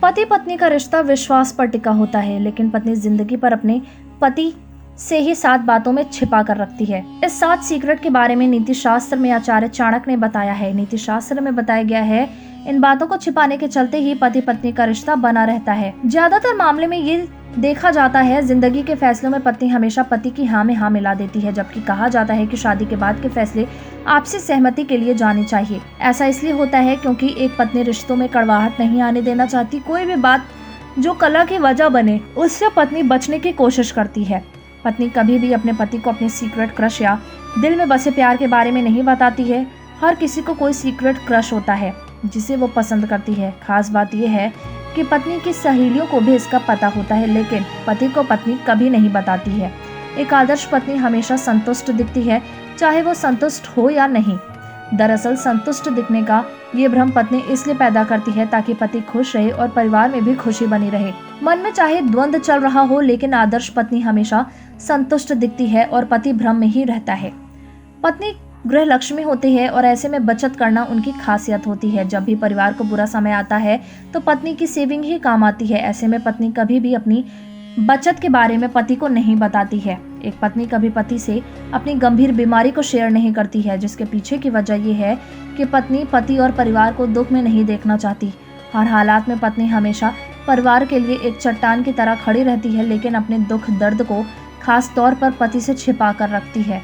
पति पत्नी का रिश्ता विश्वास पर टिका होता है, लेकिन पत्नी जिंदगी पर अपने पति से ही 7 बातों में छिपा कर रखती है। इस 7 सीक्रेट के बारे में नीति शास्त्र में आचार्य चाणक्य ने बताया है। नीति शास्त्र में बताया गया है, इन बातों को छिपाने के चलते ही पति पत्नी का रिश्ता बना रहता है। ज्यादातर मामले में ये देखा जाता है, जिंदगी के फैसलों में पत्नी हमेशा पति की हाँ में हाँ मिला देती है, जबकि कहा जाता है कि शादी के बाद के फैसले आपसी सहमति के लिए जाने चाहिए। ऐसा इसलिए होता है क्योंकि एक पत्नी रिश्तों में कड़वाहट नहीं आने देना चाहती। कोई भी बात जो कलह की वजह बने, उससे पत्नी बचने की कोशिश करती है। पत्नी कभी भी अपने पति को अपने सीक्रेट क्रश या दिल में बसे प्यार के बारे में नहीं बताती है। हर किसी को कोई सीक्रेट क्रश होता है जिसे वो पसंद करती है। खास बात यह है कि पत्नी की सहेलियों को भी इसका पता होता है, लेकिन पति को पत्नी कभी नहीं बताती है। एक आदर्श पत्नी हमेशा संतुष्ट दिखती है, चाहे वो संतुष्ट हो या नहीं। दरअसल संतुष्ट दिखने का ये भ्रम पत्नी इसलिए पैदा करती है ताकि पति खुश रहे और परिवार में भी खुशी बनी रहे। मन में चाहे द्वंद्व चल रहा हो, लेकिन आदर्श पत्नी हमेशा संतुष्ट दिखती है और पति भ्रम में ही रहता है। पत्नी गृह लक्ष्मी होती है और ऐसे में बचत करना उनकी खासियत होती है। जब भी परिवार को बुरा समय आता है तो पत्नी की सेविंग ही काम आती है। ऐसे में पत्नी कभी भी अपनी बचत के बारे में पति को नहीं बताती है। एक पत्नी कभी पति से अपनी गंभीर बीमारी को शेयर नहीं करती है, जिसके पीछे की वजह यह है कि पत्नी पति और परिवार को दुख में नहीं देखना चाहती। हर हालात में पत्नी हमेशा परिवार के लिए एक चट्टान की तरह खड़ी रहती है, लेकिन अपने दुख दर्द को खास तौर पर पति से छिपा कर रखती है।